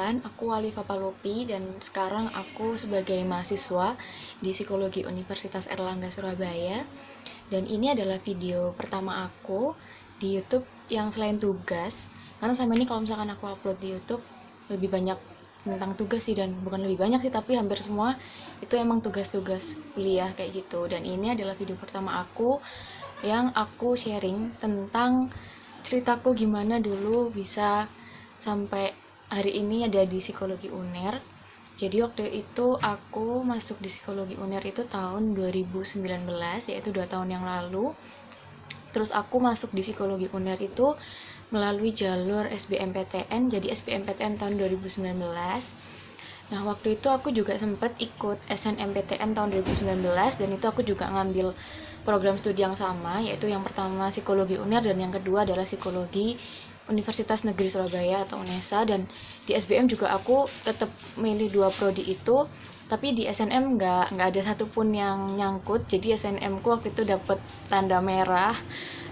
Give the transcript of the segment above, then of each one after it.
kalian, aku Alifa Palopi dan sekarang aku sebagai mahasiswa di Psikologi Universitas Erlangga Surabaya. Dan ini adalah video pertama aku di YouTube yang selain tugas. Karena selama ini kalau misalkan aku upload di YouTube lebih banyak tentang tugas sih, dan bukan lebih banyak sih, tapi hampir semua itu emang tugas-tugas kuliah kayak gitu. Dan ini adalah video pertama aku yang aku sharing tentang ceritaku gimana dulu bisa sampai hari ini ada di Psikologi UNER. Jadi waktu itu aku masuk di Psikologi UNER itu tahun 2019, yaitu 2 tahun yang lalu. Terus aku masuk di Psikologi UNER itu melalui jalur SBMPTN, jadi SBMPTN tahun 2019. Nah, waktu itu aku juga sempat ikut SNMPTN tahun 2019, dan itu aku juga ngambil program studi yang sama, yaitu yang pertama Psikologi UNER dan yang kedua adalah Psikologi Universitas Negeri Surabaya atau UNESA. Dan di SBM juga aku tetap milih dua prodi itu, tapi di SNM nggak ada satupun yang nyangkut. Jadi SNM ku waktu itu dapat tanda merah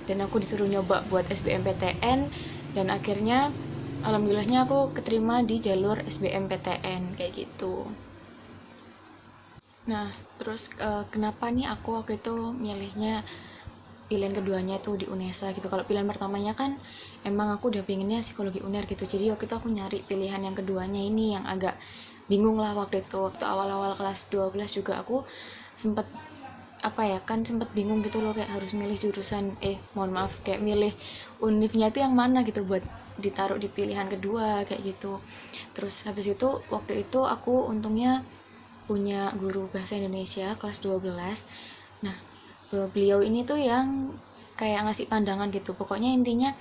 dan aku disuruh nyoba buat SBMPTN, dan akhirnya alhamdulillahnya aku keterima di jalur SBMPTN kayak gitu. Nah, terus kenapa nih aku waktu itu milihnya pilihan keduanya tuh di UNESA gitu. Kalau pilihan pertamanya kan emang aku udah pengennya Psikologi UNER gitu. Jadi waktu itu aku nyari pilihan yang keduanya ini yang agak bingung lah waktu itu. Waktu awal-awal kelas 12 juga aku sempet sempet bingung gitu loh, kayak harus milih jurusan kayak milih univnya itu yang mana gitu buat ditaruh di pilihan kedua kayak gitu. Terus habis itu waktu itu aku untungnya punya guru bahasa Indonesia kelas 12. Nah, beliau ini tuh yang kayak ngasih pandangan gitu. Pokoknya intinya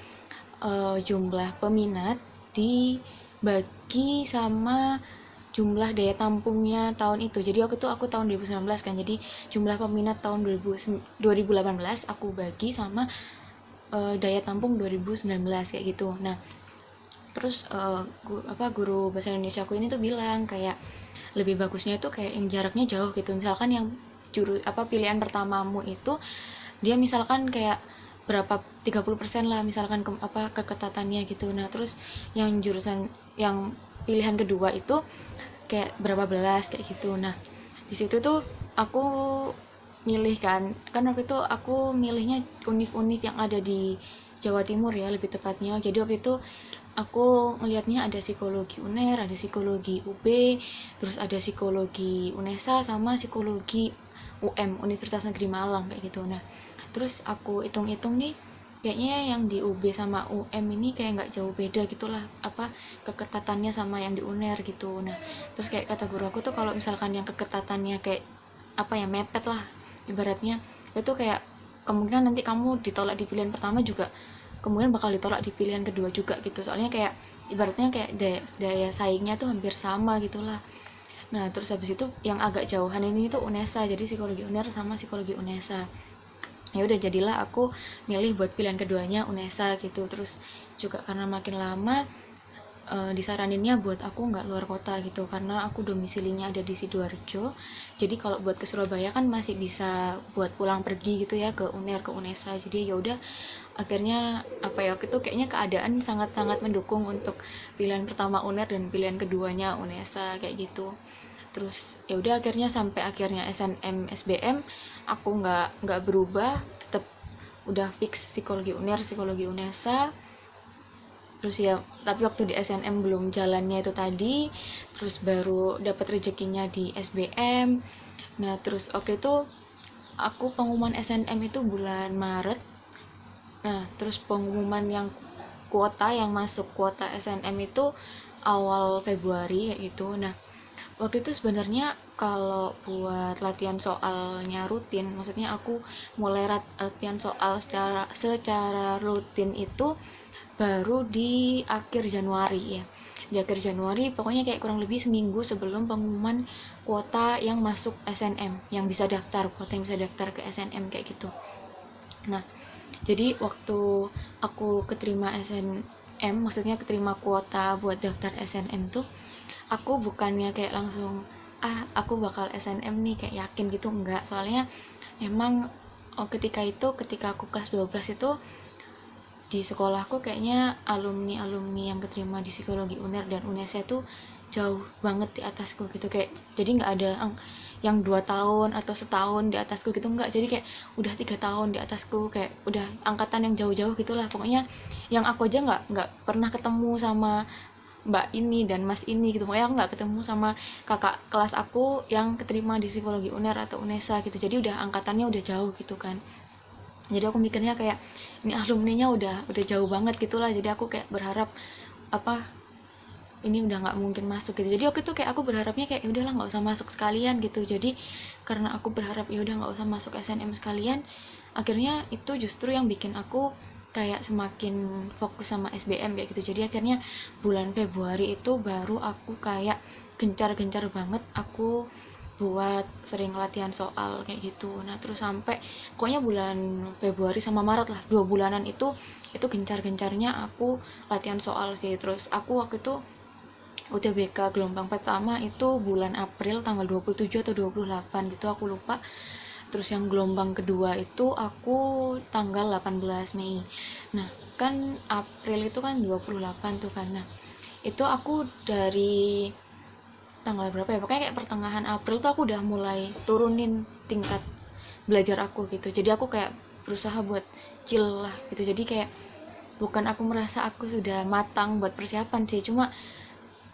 jumlah peminat dibagi sama jumlah daya tampungnya tahun itu. Jadi waktu itu aku tahun 2019 kan, jadi jumlah peminat tahun 2018 aku bagi sama daya tampung 2019 kayak gitu. Nah, terus guru bahasa Indonesia aku ini tuh bilang kayak lebih bagusnya itu kayak yang jaraknya jauh gitu. Misalkan yang pilihan pertamamu itu dia misalkan kayak berapa 30% lah misalkan keketatannya gitu. Nah, terus yang jurusan yang pilihan kedua itu kayak berapa belas kayak gitu. Nah, di situ tuh aku milih kan waktu itu aku milihnya univ-univ yang ada di Jawa Timur ya, lebih tepatnya. Jadi waktu itu aku ngelihatnya ada Psikologi UNER, ada Psikologi UB, terus ada Psikologi UNESA sama Psikologi Universitas Negeri Malang kayak gitu. Nah, terus aku hitung-hitung nih, kayaknya yang di UB sama ini kayak nggak jauh beda gitulah keketatannya sama yang di UNER gitu. Nah, terus kayak kata guru aku tuh kalau misalkan yang keketatannya kayak mepet lah ibaratnya, itu kayak kemungkinan nanti kamu ditolak di pilihan pertama juga kemungkinan bakal ditolak di pilihan kedua juga gitu. Soalnya kayak ibaratnya kayak daya saingnya tuh hampir sama gitulah. Nah, terus habis itu yang agak jauhan ini tuh UNESA, jadi Psikologi UNER sama Psikologi UNESA. Ya udah, jadilah aku milih buat pilihan keduanya UNESA gitu. Terus juga karena makin lama disaraninnya buat aku nggak luar kota gitu, karena aku domisilinya ada di Sidoarjo. Jadi kalau buat ke Surabaya kan masih bisa buat pulang pergi gitu ya ke UNER, ke UNESA. Jadi ya udah, akhirnya waktu itu kayaknya keadaan sangat-sangat mendukung untuk pilihan pertama UNER dan pilihan keduanya UNESA kayak gitu. Terus ya udah, akhirnya sampai akhirnya SNM SBM aku nggak berubah, tetap udah fix Psikologi UNER, Psikologi UNESA. Terus ya, tapi waktu di SNM belum jalannya itu tadi, terus baru dapat rezekinya di SBM. Nah, terus waktu itu aku pengumuman SNM itu bulan Maret. Nah, terus pengumuman yang kuota yang masuk kuota SNM itu awal Februari gitu. Nah, waktu itu sebenarnya kalau buat latihan soalnya rutin, maksudnya aku mulai latihan soal secara rutin itu baru di akhir Januari ya. Di akhir Januari, pokoknya kayak kurang lebih seminggu sebelum pengumuman kuota yang masuk SNM, yang bisa daftar, kuota yang bisa daftar ke SNM kayak gitu. Nah, jadi waktu aku keterima SNM, maksudnya keterima kuota buat daftar SNM tuh, aku bukannya kayak langsung aku bakal SNM nih kayak yakin gitu, enggak. Soalnya emang ketika aku kelas 12 itu di sekolahku kayaknya alumni yang keterima di psikologi UNER dan UNESA itu jauh banget di atasku gitu, kayak jadi nggak ada yang 2 tahun atau setahun di atasku gitu, nggak, jadi kayak udah 3 tahun di atasku, kayak udah angkatan yang jauh-jauh gitulah pokoknya, yang aku aja nggak pernah ketemu sama mbak ini dan mas ini gitu, pokoknya aku nggak ketemu sama kakak kelas aku yang keterima di psikologi UNER atau UNESA gitu, jadi udah angkatannya udah jauh gitu kan. Jadi aku mikirnya kayak ini alumninya udah jauh banget gitulah, jadi aku kayak berharap apa ini udah nggak mungkin masuk gitu. Jadi waktu itu kayak aku berharapnya kayak ya udahlah nggak usah masuk sekalian gitu. Jadi karena aku berharap ya udah nggak usah masuk SNM sekalian, akhirnya itu justru yang bikin aku kayak semakin fokus sama SBM kayak gitu. Jadi akhirnya bulan Februari itu baru aku kayak gencar-gencar banget aku buat sering latihan soal kayak gitu. Nah terus sampai pokoknya bulan Februari sama Maret lah, 2 bulanan itu gencar-gencarnya aku latihan soal sih. Terus aku waktu itu UTBK gelombang pertama itu bulan April tanggal 27 atau 28 gitu, aku lupa. Terus yang gelombang kedua itu aku tanggal 18 Mei. Nah kan April itu kan 28 tuh kan. Nah itu aku dari tanggal berapa ya, pokoknya kayak pertengahan April tuh aku udah mulai turunin tingkat belajar aku gitu. Jadi aku kayak berusaha buat chill lah gitu. Jadi kayak bukan aku merasa aku sudah matang buat persiapan sih, cuma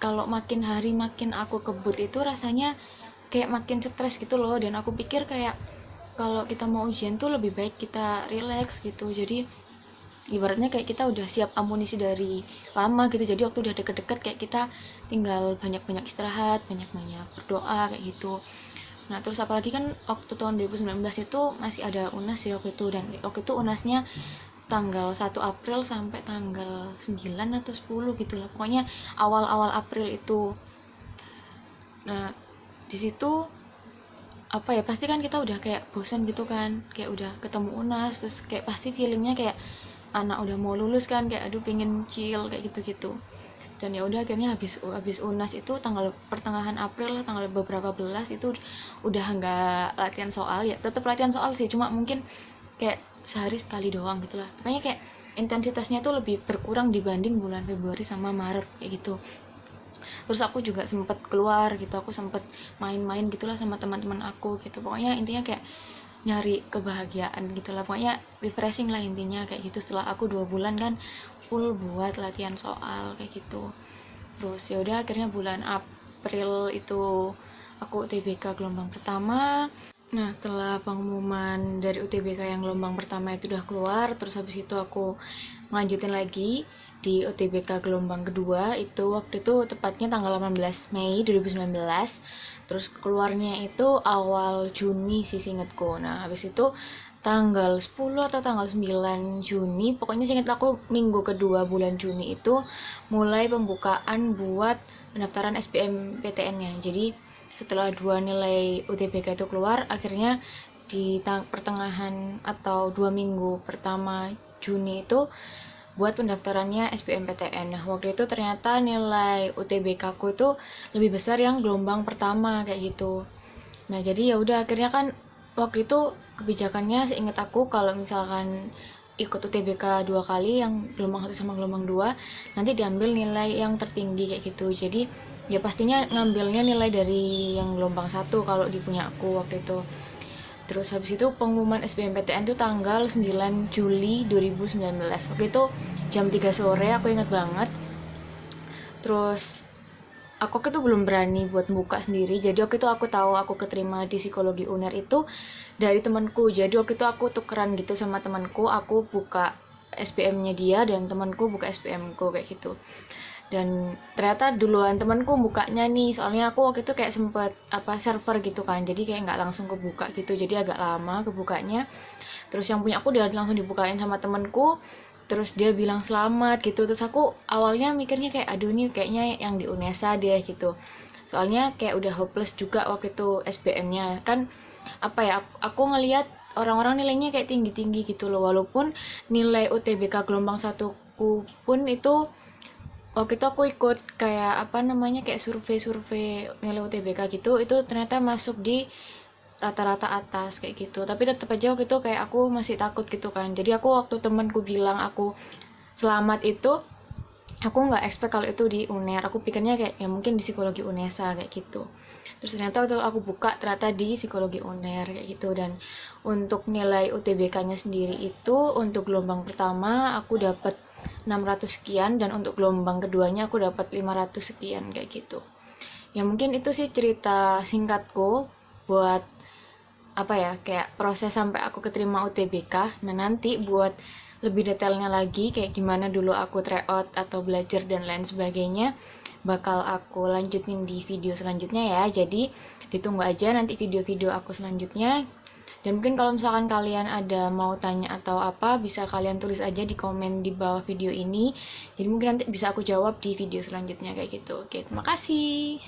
kalau makin hari makin aku kebut itu rasanya kayak makin stres gitu loh. Dan aku pikir kayak kalau kita mau ujian tuh lebih baik kita relax gitu. Jadi ibaratnya kayak kita udah siap amunisi dari lama gitu, jadi waktu udah deket-deket kayak kita tinggal banyak-banyak istirahat, banyak-banyak berdoa kayak gitu. Nah terus apalagi kan waktu tahun 2019 itu masih ada UNAS ya waktu itu, dan waktu itu UNASnya tanggal 1 April sampai tanggal 9 atau 10 gitu lah, pokoknya awal-awal April itu. Nah di situ apa ya, pasti kan kita udah kayak bosan gitu kan, kayak udah ketemu UNAS, terus kayak pasti feelingnya kayak anak udah mau lulus kan, kayak aduh pengen chill kayak gitu-gitu. Dan ya udah akhirnya habis UNAS itu tanggal pertengahan April lah, tanggal beberapa belas itu udah nggak latihan soal ya, tetap latihan soal sih, cuma mungkin kayak sehari sekali doang gitulah, makanya kayak intensitasnya tuh lebih berkurang dibanding bulan Februari sama Maret kayak gitu. Terus aku juga sempet keluar gitu, aku sempet main-main gitulah sama teman-teman aku gitu, pokoknya intinya kayak nyari kebahagiaan gitulah, pokoknya refreshing lah intinya kayak gitu. Setelah aku 2 bulan kan full buat latihan soal kayak gitu. Terus ya udah akhirnya bulan April itu aku UTBK gelombang pertama. Nah setelah pengumuman dari UTBK yang gelombang pertama itu udah keluar, terus habis itu aku ngelanjutin lagi di UTBK gelombang kedua itu waktu itu tepatnya tanggal 18 Mei 2019. Terus keluarnya itu awal Juni sih seingetku. Nah habis itu tanggal 10 atau tanggal 9 Juni, pokoknya seinget aku minggu kedua bulan Juni itu mulai pembukaan buat pendaftaran SBMPTN-nya. Jadi setelah 2 nilai UTBK itu keluar, akhirnya di pertengahan atau 2 minggu pertama Juni itu buat pendaftarannya SBMPTN. Nah waktu itu ternyata nilai UTBK ku itu lebih besar yang gelombang pertama kayak gitu. Nah jadi ya udah akhirnya kan waktu itu kebijakannya seingat aku kalau misalkan ikut UTBK 2 kali, yang gelombang 1 sama gelombang 2, nanti diambil nilai yang tertinggi kayak gitu. Jadi ya pastinya ngambilnya nilai dari yang gelombang 1 kalau di punya aku waktu itu. Terus habis itu pengumuman SBMPTN itu tanggal 9 Juli 2019. Waktu itu jam 3 sore, aku ingat banget. Terus aku itu belum berani buat buka sendiri. Jadi waktu itu aku tahu aku keterima di psikologi UNER itu dari temanku. Jadi waktu itu aku tukeran gitu sama temanku, aku buka SBM-nya dia dan temanku buka SBM-ku kayak gitu. Dan ternyata duluan temanku bukanya nih, soalnya aku waktu itu kayak sempet server gitu kan, jadi kayak nggak langsung kebuka gitu, jadi agak lama kebukanya. Terus yang punya aku udah langsung dibukain sama temanku, terus dia bilang selamat gitu. Terus aku awalnya mikirnya kayak aduh nih kayaknya yang di UNESA deh gitu, soalnya kayak udah hopeless juga waktu itu SBM-nya kan. Aku ngelihat orang-orang nilainya kayak tinggi-tinggi gitu loh, walaupun nilai UTBK gelombang 1 ku pun itu waktu itu aku ikut kayak kayak survei-survei nilai UTBK gitu, itu ternyata masuk di rata-rata atas kayak gitu. Tapi tetap aja waktu itu kayak aku masih takut gitu kan. Jadi aku waktu temanku bilang aku selamat itu, aku nggak expect kalau itu di UNER. Aku pikirnya kayak ya mungkin di psikologi UNESA kayak gitu. Terus ternyata waktu aku buka ternyata di psikologi UNER kayak gitu. Dan untuk nilai UTBK-nya sendiri itu untuk gelombang pertama aku dapat 600 sekian, dan untuk gelombang keduanya aku dapat 500 sekian kayak gitu. Ya mungkin itu sih cerita singkatku buat apa ya, kayak proses sampai aku keterima UTBK. Nah nanti buat lebih detailnya lagi kayak gimana dulu aku tryout atau belajar dan lain sebagainya bakal aku lanjutin di video selanjutnya ya. Jadi ditunggu aja nanti video-video aku selanjutnya. Dan mungkin kalau misalkan kalian ada mau tanya atau apa, bisa kalian tulis aja di komen di bawah video ini. Jadi mungkin nanti bisa aku jawab di video selanjutnya kayak gitu. Oke, terima kasih.